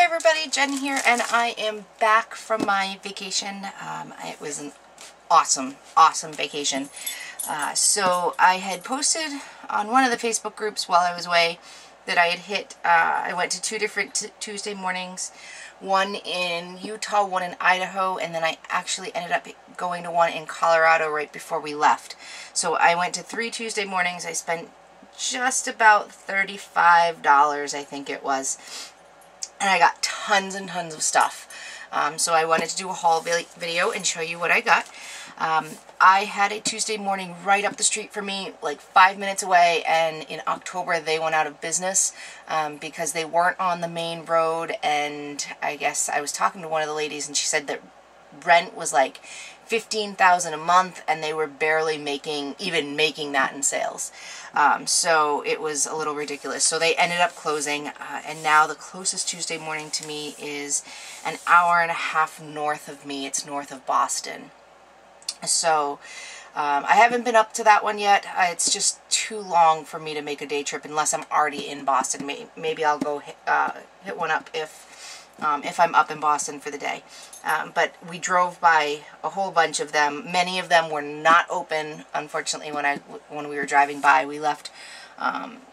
everybody, Jen here, and I am back from my vacation. It was an awesome vacation. So I had posted on one of the Facebook groups while I was away that I had hit, I went to two different Tuesday mornings, one in Utah, one in Idaho, and then I actually ended up going to one in Colorado right before we left. So I went to 3 Tuesday mornings. I spent just about $35, I think it was. And I got tons and tons of stuff. So I wanted to do a haul video and show you what I got. I had a Tuesday morning right up the street from me, like 5 minutes away, and in October they went out of business because they weren't on the main road, and I guess I was talking to one of the ladies and she said that rent was like $15,000 a month and they were barely even making that in sales. So it was a little ridiculous. So they ended up closing, and now the closest Tuesday morning to me is an hour and a half north of me. It's north of Boston. So I haven't been up to that one yet. It's just too long for me to make a day trip unless I'm already in Boston. Maybe I'll go hit one up if I'm up in Boston for the day. But we drove by a whole bunch of them. Many of them were not open, unfortunately, when we were driving by. We left,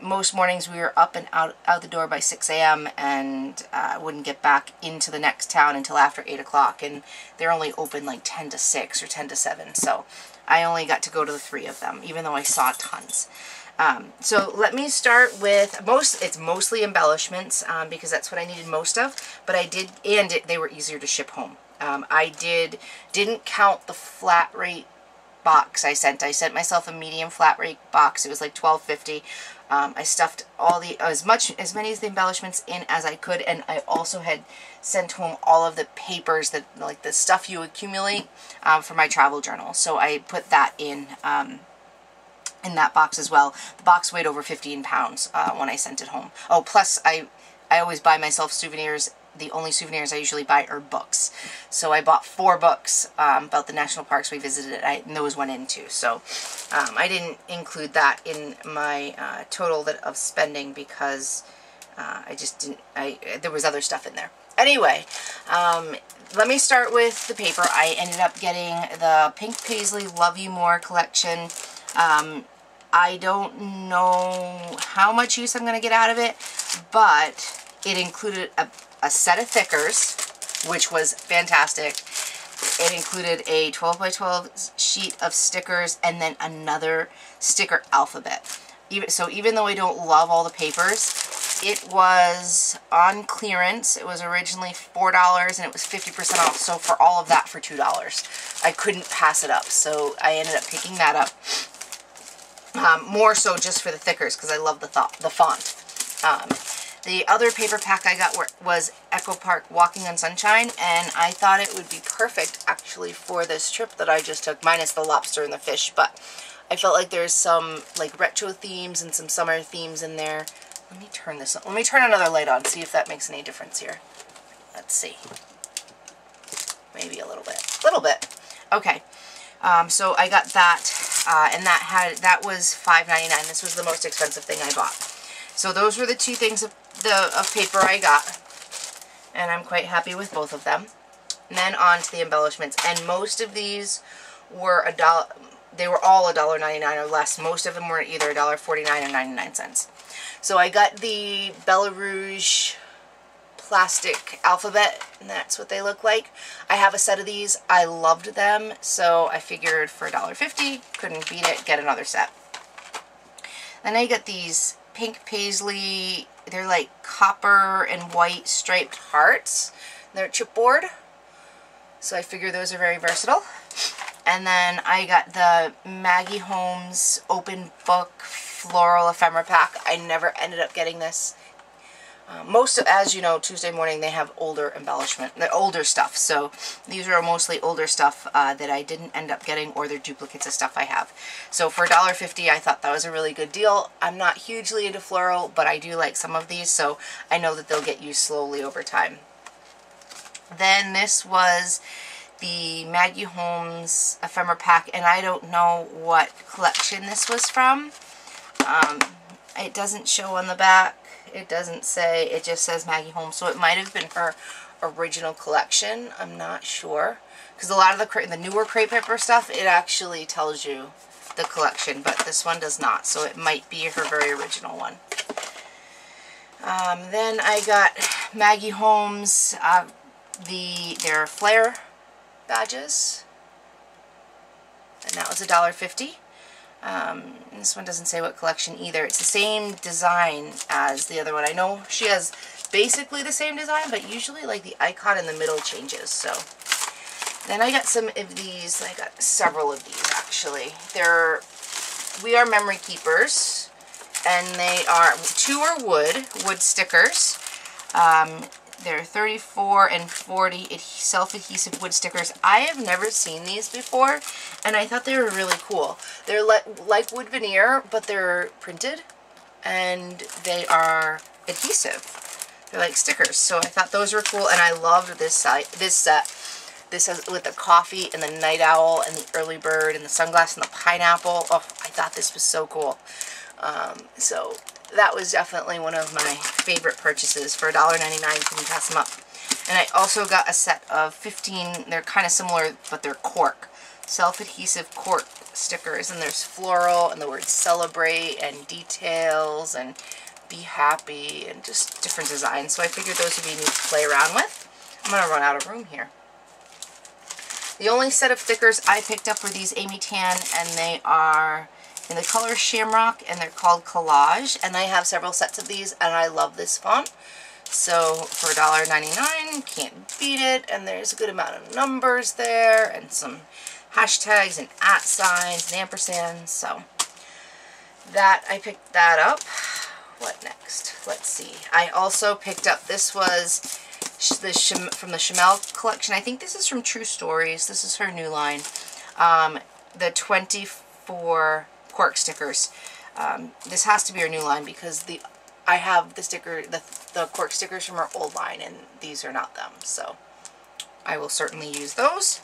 most mornings we were up and out the door by 6 a.m. and wouldn't get back into the next town until after 8 o'clock. And they're only open like 10 to 6 or 10 to 7. So I only got to go to the 3 of them, even though I saw tons. So let me start with it's mostly embellishments, because that's what I needed most of, but they were easier to ship home. I didn't count the flat rate box I sent myself a medium flat rate box. It was like $12.50. I stuffed as many of the embellishments in as I could, and I also had sent home all of the papers that, like, the stuff you accumulate, for my travel journal. So I put that in that box as well. The box weighed over 15 pounds when I sent it home. Oh, plus I always buy myself souvenirs. The only souvenirs I usually buy are books. So I bought 4 books about the national parks we visited, and those went in too. So I didn't include that in my total of spending because I just didn't, there was other stuff in there. Anyway, let me start with the paper. I ended up getting the Pink Paisley Love You More collection. I don't know how much use I'm going to get out of it, but it included a set of thickers, which was fantastic. It included a 12 by 12 sheet of stickers and then another sticker alphabet. Even though I don't love all the papers, it was on clearance. It was originally $4 and it was 50% off. So for all of that for $2, I couldn't pass it up. So I ended up picking that up. More so just for the thickers because I love the font. The other paper pack I got was Echo Park Walking on Sunshine, and I thought it would be perfect actually for this trip that I just took, minus the lobster and the fish, but I felt like there's some like retro themes and some summer themes in there. Let me turn this on. Let me turn another light on, see if that makes any difference here. Let's see. Maybe a little bit. A little bit. Okay. So I got that, and that was $5.99. This was the most expensive thing I bought. So those were the 2 things of paper I got, and I'm quite happy with both of them. And then on to the embellishments, and most of these were $1. They were all $1.99 or less. Most of them were either $1.49 or 99 cents. So I got the Bella Rouge plastic alphabet, and that's what they look like. I have a set of these. I loved them, so I figured for $1.50, couldn't beat it, get another set. Then I got these Pink Paisley, they're like copper and white striped hearts. They're chipboard, so I figure those are very versatile. And then I got the Maggie Holmes open book floral ephemera pack. I never ended up getting this. As you know, Tuesday morning they have older older stuff. So these are mostly older stuff that I didn't end up getting, or they're duplicates of stuff I have. So for $1.50, I thought that was a really good deal. I'm not hugely into floral, but I do like some of these, so I know that they'll get used slowly over time. Then this was the Maggie Holmes ephemera pack, and I don't know what collection this was from. It doesn't show on the back. It doesn't say, it just says Maggie Holmes, so it might have been her original collection. I'm not sure, because a lot of the newer crepe paper stuff, it actually tells you the collection, but this one does not, so it might be her very original one. Then I got Maggie Holmes, their Flair badges, and that was $1.50. This one doesn't say what collection either. It's the same design as the other one. I know she has basically the same design, but usually like the icon in the middle changes. So then I got some of these. I got several of these actually. They're We Are Memory Keepers, and they are, 2 are wood stickers. They're 34 and 40 self-adhesive wood stickers. I have never seen these before, and I thought they were really cool. They're like wood veneer, but they're printed, and they are adhesive. They're like stickers, so I thought those were cool, and I loved this set. This has with the coffee and the night owl and the early bird and the sunglass and the pineapple. Oh, I thought this was so cool. So that was definitely one of my favorite purchases. For $1.99, couldn't pass them up. And I also got a set of 15, they're kind of similar, but they're cork. Self-adhesive cork stickers, and there's floral and the word celebrate and details and be happy and just different designs. So I figured those would be neat to play around with. I'm going to run out of room here. The only set of stickers I picked up were these Amy Tan, and they are in the color Shamrock, and they're called Collage, and I have several sets of these, and I love this font. So for $1.99, can't beat it, and there's a good amount of numbers there, and some hashtags and @ signs and ampersands, so that, I picked that up. What next? Let's see. I also picked up, this was from the Chamel collection. I think this is from True Stories. This is her new line. The 24 cork stickers. This has to be her new line because I have the cork stickers from her old line, and these are not them. So I will certainly use those.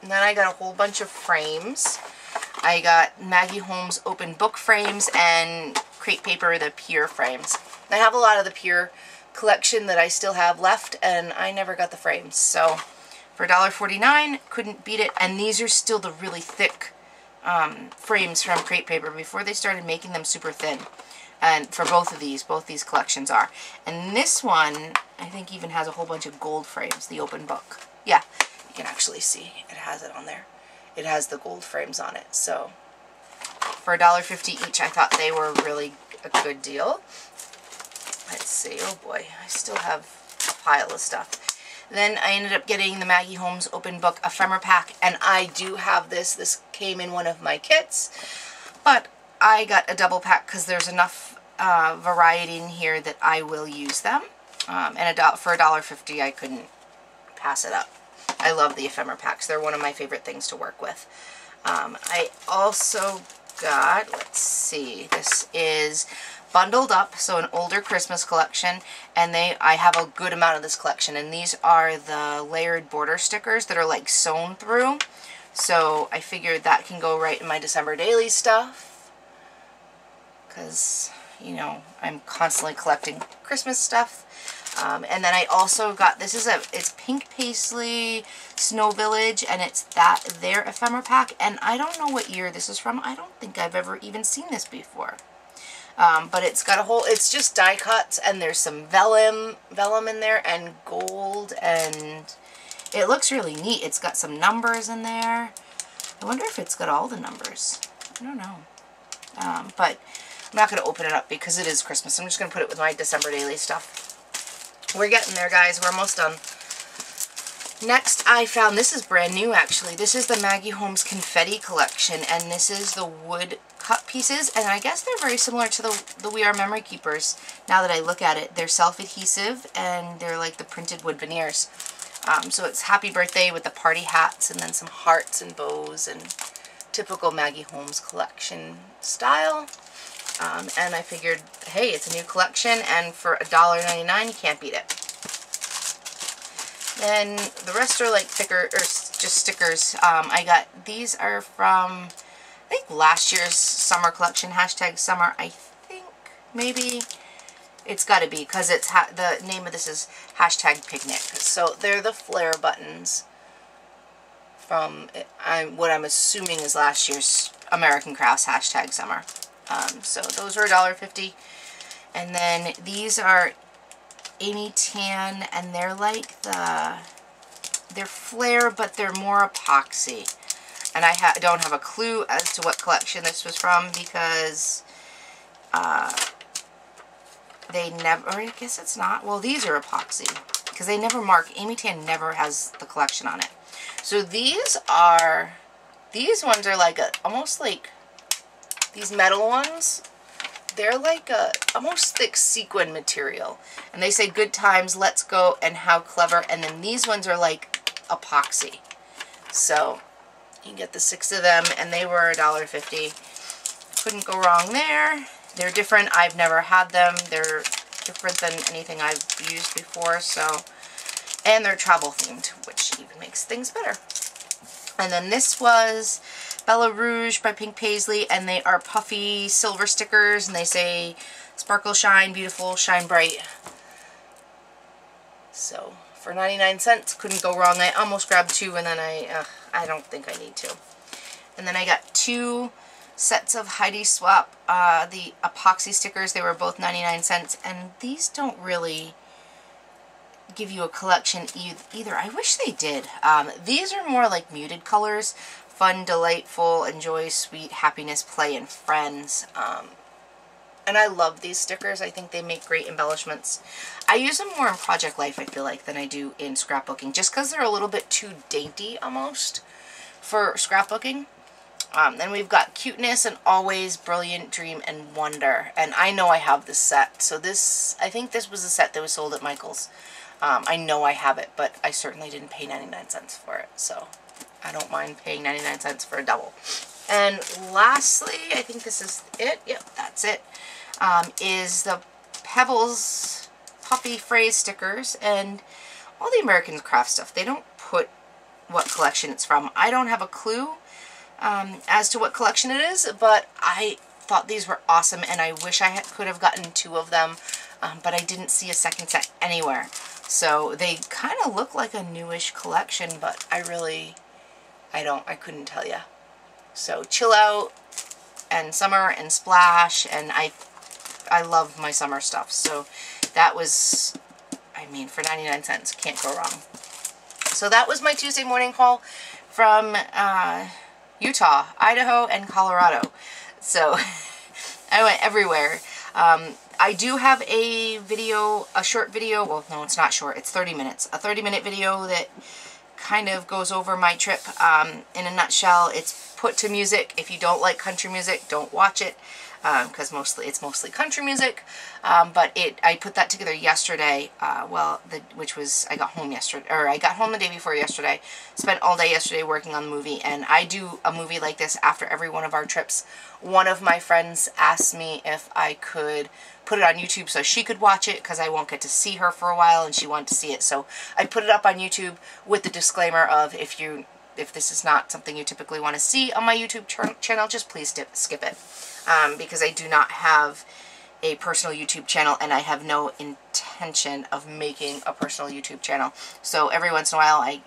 And then I got a whole bunch of frames. I got Maggie Holmes open book frames and crepe paper, the Pure frames. I have a lot of the Pure collection that I still have left, and I never got the frames. So for $1.49, couldn't beat it. And these are still the really thick frames from crepe paper before they started making them super thin. And for both these collections are. And this one, I think, even has a whole bunch of gold frames, the open book. Yeah, you can actually see it has it on there. It has the gold frames on it. So for $1.50 each, I thought they were really a good deal. Let's see. Oh boy, I still have a pile of stuff. Then I ended up getting the Maggie Holmes open book ephemera pack, and I do have this. This came in one of my kits, but I got a double pack because there's enough variety in here that I will use them. And for $1.50, I couldn't pass it up. I love the ephemera packs. They're one of my favorite things to work with. I also got, let's see, this is Bundled Up, so an older Christmas collection, and I have a good amount of this collection, and these are the layered border stickers that are like sewn through. So I figured that can go right in my December daily stuff, because, you know, I'm constantly collecting Christmas stuff. And then I also got, it's Pink Paisley Snow Village, and it's their ephemera pack, and I don't know what year this is from. I don't think I've ever even seen this before. But it's got it's just die cuts, and there's some vellum in there, and gold, and it looks really neat. It's got some numbers in there. I wonder if it's got all the numbers. I don't know. But I'm not going to open it up because it is Christmas. I'm just going to put it with my December daily stuff. We're getting there, guys. We're almost done. Next, I found, this is brand new, actually. This is the Maggie Holmes Confetti Collection, and this is the wood cut pieces, and I guess they're very similar to the We Are Memory Keepers, now that I look at it. They're self-adhesive, and they're like the printed wood veneers. So it's Happy Birthday with the party hats, and then some hearts and bows, and typical Maggie Holmes collection style. And I figured, hey, it's a new collection, and for $1.99, you can't beat it. Then the rest are like thicker, or just stickers. These are from, I think, last year's summer collection, hashtag summer, I think, maybe. It's got to be, because it's the name of this is #picnic. So they're the flare buttons from what I'm assuming is last year's American Crafts #summer. So those are $1.50. And then these are Amy Tan, and they're like they're flare, but they're more epoxy. And I don't have a clue as to what collection this was from, because they never, or I guess it's not. Well, these are epoxy, because they never mark. Amy Tan never has the collection on it. So these ones are like almost like these metal ones. They're like almost thick sequin material. And they say good times, let's go, and how clever. And then these ones are like epoxy. So you can get the 6 of them, and they were $1.50. Couldn't go wrong there. They're different. I've never had them. They're different than anything I've used before. So, and they're travel themed, which even makes things better. And then this was Bella Rouge by Pink Paisley, and they are puffy silver stickers, and they say sparkle, shine, beautiful, shine bright. So for 99 cents, couldn't go wrong. I almost grabbed 2, and then I don't think I need to. And then I got 2 sets of Heidi Swap, the epoxy stickers. They were both 99 cents, and these don't really give you a collection either. I wish they did. These are more like muted colors. Fun, delightful, enjoy, sweet, happiness, play, and friends. And I love these stickers. I think they make great embellishments. I use them more in Project Life, I feel like, than I do in scrapbooking, just because they're a little bit too dainty almost for scrapbooking. Then we've got Cuteness and Always, Brilliant, Dream, and Wonder. And I know I have this set. So this, I think this was a set that was sold at Michael's. I know I have it, but I certainly didn't pay 99 cents for it. So I don't mind paying 99 cents for a double. And lastly, I think this is it. Yep, that's it. Is the Pebbles Puffy Phrase stickers, and all the American Craft stuff. They don't put what collection it's from. I don't have a clue as to what collection it is, but I thought these were awesome, and I wish I could have gotten 2 of them, but I didn't see a second set anywhere. So they kind of look like a newish collection, but I couldn't tell you. So Chill Out and Summer and Splash, and I love my summer stuff. So that was, I mean, for 99 cents, can't go wrong. So that was my Tuesday morning haul from Utah, Idaho, and Colorado. So I went everywhere. I do have a video, a short video. Well, no, it's not short. It's 30 minutes. A 30-minute video that kind of goes over my trip. In a nutshell, it's put to music. If you don't like country music, don't watch it, because it's mostly country music. But I put that together yesterday. Which was, I got home yesterday, or I got home the day before yesterday. Spent all day yesterday working on the movie, and I do a movie like this after every one of our trips. One of my friends asked me if I could put it on YouTube so she could watch it, because I won't get to see her for a while, and she wanted to see it. So I put it up on YouTube with the disclaimer of, if this is not something you typically want to see on my YouTube channel, just please skip it. Because I do not have a personal YouTube channel, and I have no intention of making a personal YouTube channel. So every once in a while,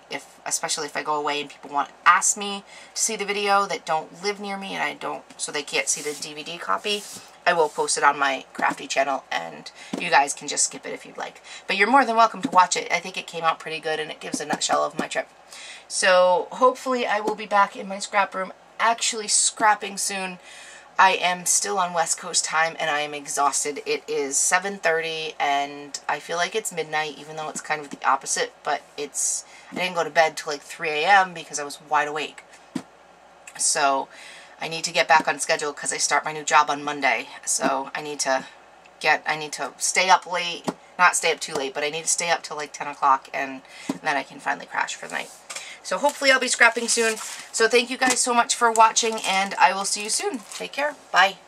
especially if I go away and people want to ask me to see the video that don't live near me, and so they can't see the DVD copy, I will post it on my Crafty channel, and you guys can just skip it if you'd like. But you're more than welcome to watch it. I think it came out pretty good, and it gives a nutshell of my trip. So hopefully I will be back in my scrap room actually scrapping soon. I am still on West Coast time, and I am exhausted. It is 7:30, and I feel like it's midnight, even though it's kind of the opposite, but I didn't go to bed till like 3 a.m. because I was wide awake. So I need to get back on schedule because I start my new job on Monday. So I need to stay up late, not stay up too late, but I need to stay up till like 10 o'clock, and then I can finally crash for the night. So hopefully I'll be scrapping soon. So thank you guys so much for watching, and I will see you soon. Take care. Bye.